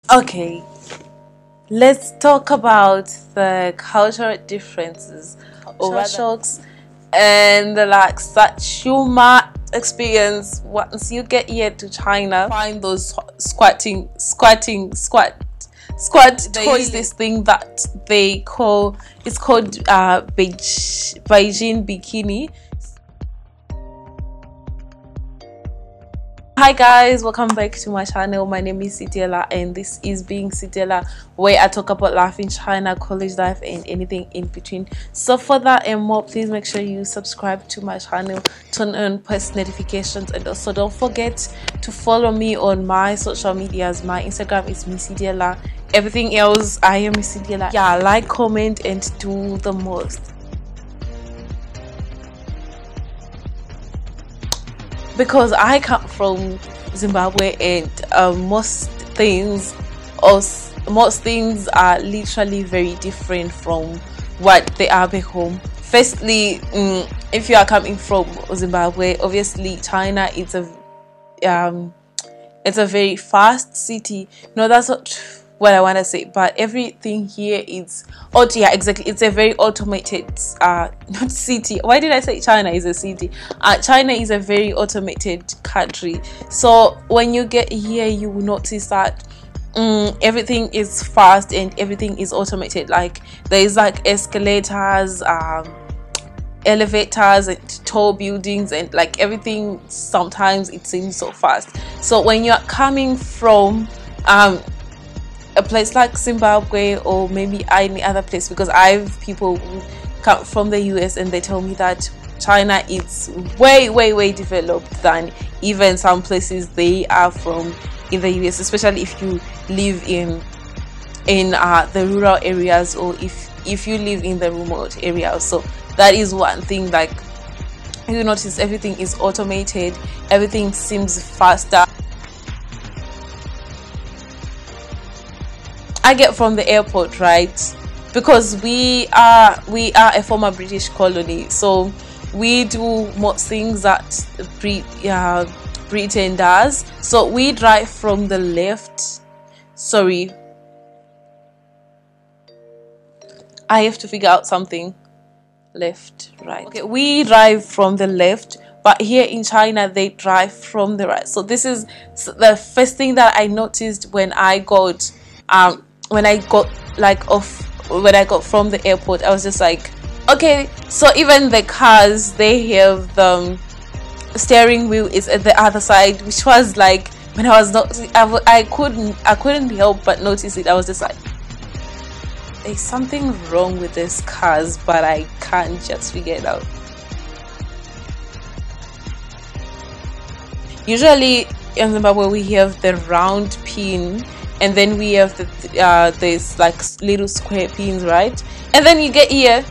Okay, let's talk about the cultural differences or shocks and the like such you might experience once you get here to China. Find those squat toys. This thing that they call, it's called BEIJING bikini. Hi guys, welcome back to my channel. My name is CIDELLA and this is Being CIDELLA, where I talk about life in China, college life and anything in between. So for that and more, please make sure you subscribe to my channel, turn on post notifications, and also don't forget to follow me on my social medias. My Instagram is CIDELLA. Everything else, I am CIDELLA. Yeah, like, comment and do the most. Because I come from Zimbabwe and most things are literally very different from what they are back home. Firstly, if you are coming from Zimbabwe, obviously China is it's a very fast city. No, that's not what I want to say, but everything here is yeah, exactly, it's a very automated not city. Why did I say China is a city? China is a very automated country. So when you get here, you will notice that everything is fast and everything is automated. Like there is like escalators, elevators and tall buildings, and like everything, sometimes it seems so fast. So when you're coming from a place like Zimbabwe or maybe any other place, because I have people who come from the US and they tell me that China is way developed than even some places they are from in the US, especially if you live in the rural areas or if you live in the remote areas. So that is one thing, like you notice everything is automated, everything seems faster. I get from the airport, right? Because we are a former British colony, so we do most things that Britain does. So we drive from the left. Sorry, I have to figure out something. Left, right. Okay, we drive from the left, but here in China they drive from the right. So this is the first thing that I noticed when I got from the airport. I was just like, okay, so even the cars, they have the steering wheel is at the other side, which was like, when I was not, I couldn't help but notice it. I was just like, there's something wrong with these cars, but I can't just figure it out. Usually in Zimbabwe we have the round pin, and then we have this like little square pins, right? And then you get here,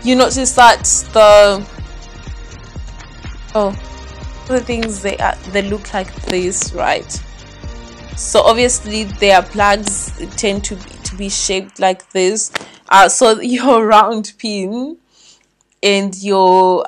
you notice that the things they look like this, right? So obviously their plugs tend to be shaped like this. So your round pin and your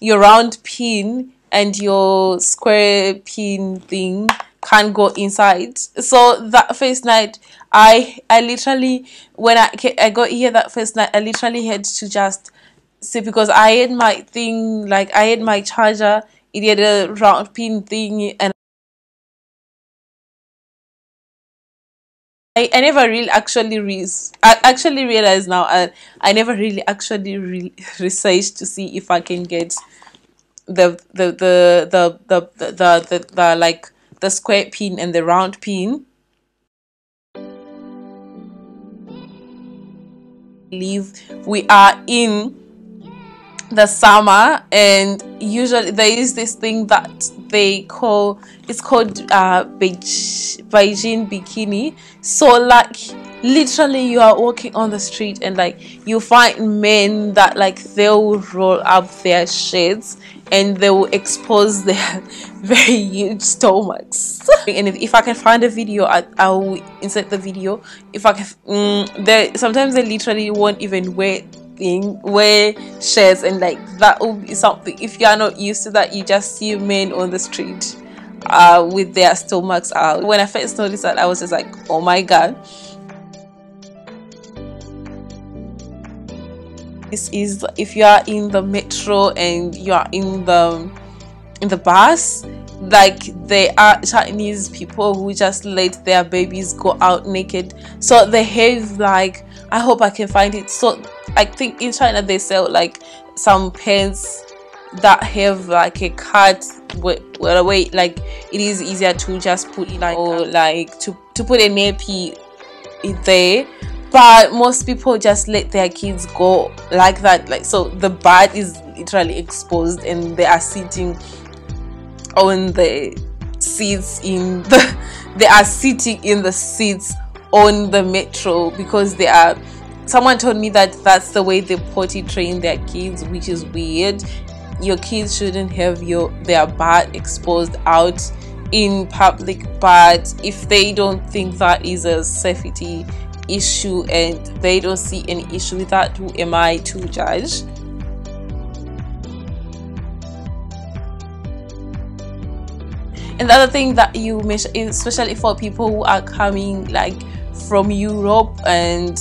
round pin and your square pin thing can't go inside. So that first night I literally, when I got here that first night, I literally had to just see, because I had my thing, like I had my charger, it had a round pin thing, and I never really actually realized now, I never really actually researched to see if I can get the like the square pin and the round pin. We are in the summer, and usually there is this thing that they call, it's called BEIJING bikini. So like literally you are walking on the street and like you find men that like they'll roll up their shirts and they will expose their very huge stomachs. And if I can find a video, I will insert the video. If I can, sometimes they literally won't even wear shirts, and like that will be something, if you are not used to that, you just see men on the street with their stomachs out. When I first noticed that, I was just like, oh my god. This is if you are in the metro and you are in the bus, like there are Chinese people who just let their babies go out naked. So they have like, I hope I can find it. So I think in China they sell like some pants that have like a cut where like it is easier to just put like, or like to put a nappy there. But most people just let their kids go like that, like, so the butt is literally exposed and they are sitting on the seats in the they are sitting in the seats on the metro, because they are, someone told me that that's the way they potty train their kids, which is weird. Your kids shouldn't have their butt exposed out in public, but if they don't think that is a safety issue and they don't see any issue with that, who am I to judge? And the other thing that you mentioned, especially for people who are coming like from Europe and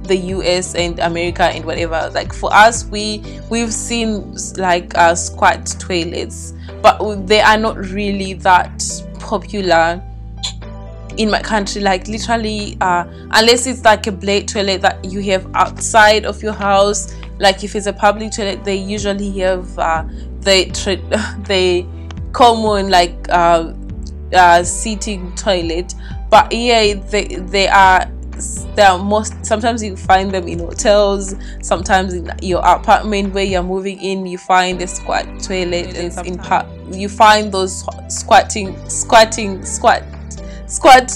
the US and America and whatever, like for us, we've seen like squat toilets, but they are not really that popular in my country. Like literally, unless it's like a blade toilet that you have outside of your house, like if it's a public toilet, they usually have the common like seating toilet. But yeah, they are most, sometimes you find them in hotels, sometimes in your apartment where you're moving in, you find a squat toilet, and you find those squat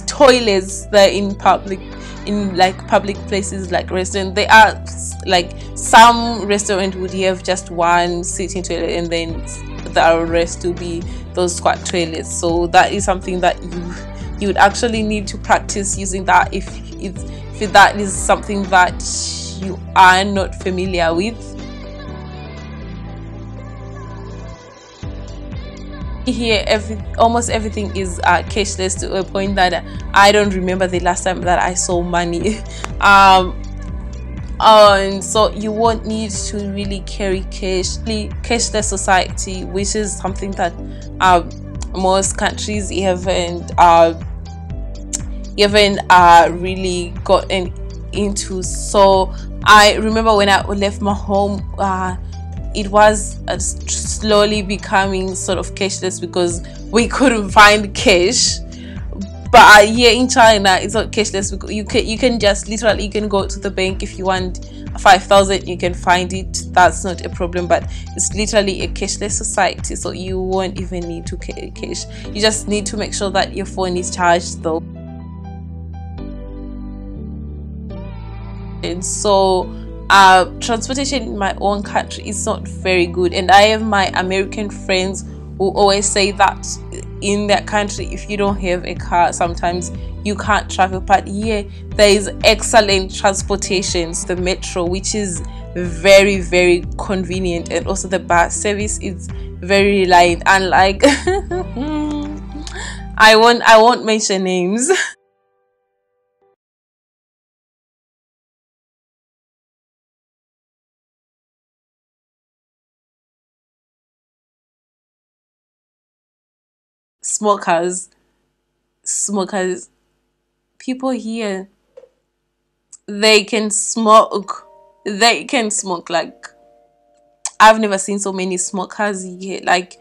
toilets there in public, in like public places like restaurants. They are like, some restaurant would have just one sitting toilet and then the rest to be those squat toilets. So that is something that you would actually need to practice using that if that is something that you are not familiar with. Here almost everything is cashless, to a point that I don't remember the last time that I saw money. And so you won't need to really carry cash. Cashless society, which is something that most countries haven't really gotten into. So I remember when I left my home, it was slowly becoming sort of cashless because we couldn't find cash. But here in China, it's not cashless because you can just literally, you can go to the bank if you want 5,000, you can find it. That's not a problem. But it's literally a cashless society, so you won't even need to carry cash. You just need to make sure that your phone is charged though. And so transportation in my own country is not very good, and I have my American friends who always say that in their country, if you don't have a car, sometimes you can't travel. But here there is excellent transportation, the metro, which is very, very convenient, and also the bus service is very reliant, unlike I won't mention names. smokers people here, they can smoke like, I've never seen so many smokers here. Like,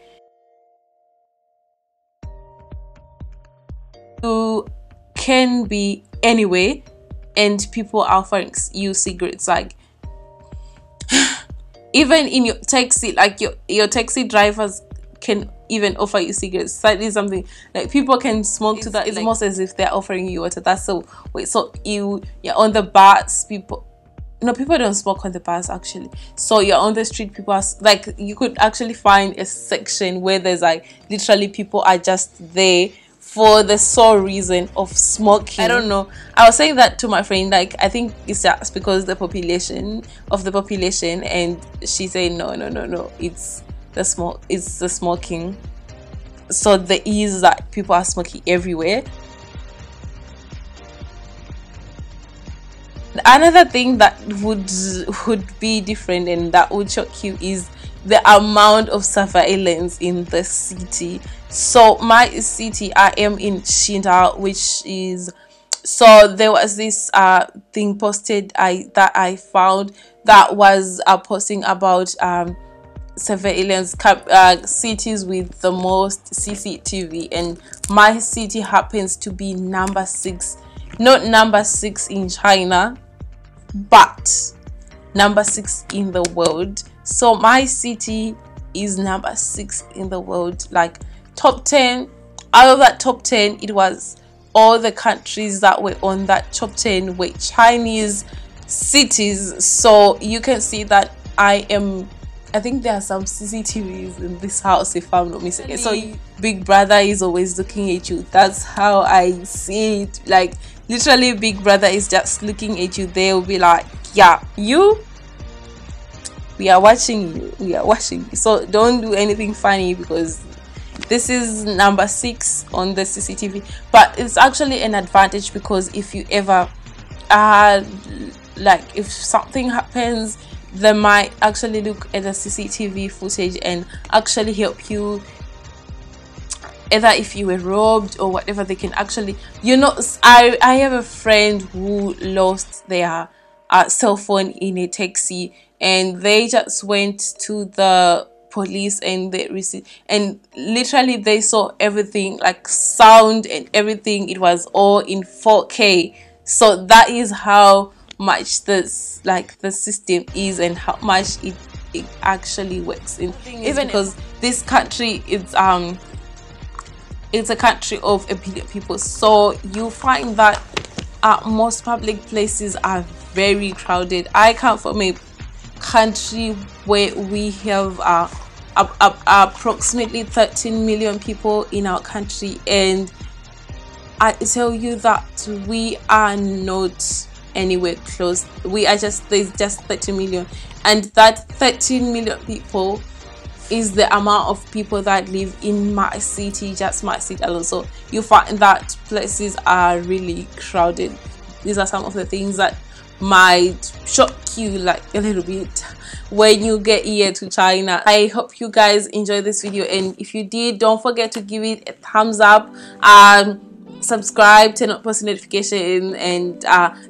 you can be anywhere and people are offering you cigarettes. Like, even in your taxi, like your taxi drivers can even offer you cigarettes. That is something like people can smoke to that. It's like, almost as if they're offering you water. That's so wait. So you're on the bus. People don't smoke on the bus actually. So you're on the street. People are like, you could actually find a section where there's like literally people are just there for the sole reason of smoking. I don't know. I was saying that to my friend. Like, I think it's just because the population, and she said no. It's the smoking. so there is that people are smoking everywhere. Another thing that would be different and that would shock you is the amount of surveillance in the city. So my city, I am in Shinda, which is, so there was this thing posted that I found that was posting about surveillance cities with the most CCTV, and my city happens to be number 6, not number 6 in China, but number 6 in the world. So my city is number 6 in the world, like top 10. Out of that top 10, it was all the countries that were on that top 10 were Chinese cities. So you can see that I think there are some CCTVs in this house, if I'm not mistaken. So Big Brother is always looking at you. That's how I see it. Like literally, Big Brother is just looking at you. They'll be like, yeah, we are watching you, we are watching you. So don't do anything funny, because this is number 6 on the CCTV. But it's actually an advantage, because if you ever like if something happens, they might actually look at the CCTV footage and actually help you, either if you were robbed or whatever. They can actually, you know, I have a friend who lost their cell phone in a taxi, and they just went to the police and they received, and literally they saw everything, like sound and everything. It was all in 4K. So that is how much this, like, the system is, and how much it actually works. In even because this country is it's a country of 1 billion people, so you find that most public places are very crowded. I come from a country where we have approximately 13 million people in our country, and I tell you that we are not anywhere close. We are just, there's just 13 million, and that 13 million people is the amount of people that live in my city, just my city alone. So you find that places are really crowded. These are some of the things that might shock you like a little bit when you get here to China. I hope you guys enjoyed this video, and if you did, don't forget to give it a thumbs up, subscribe, turn on post notification, and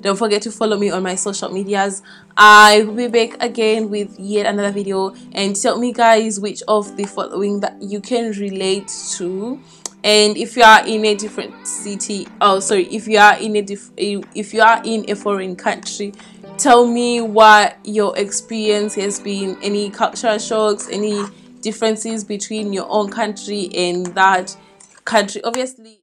don't forget to follow me on my social medias. I will be back again with yet another video, and tell me guys which of the following that you can relate to. And if you are in a different city, if you are in a foreign country, tell me what your experience has been, any cultural shocks, any differences between your own country and that country. Obviously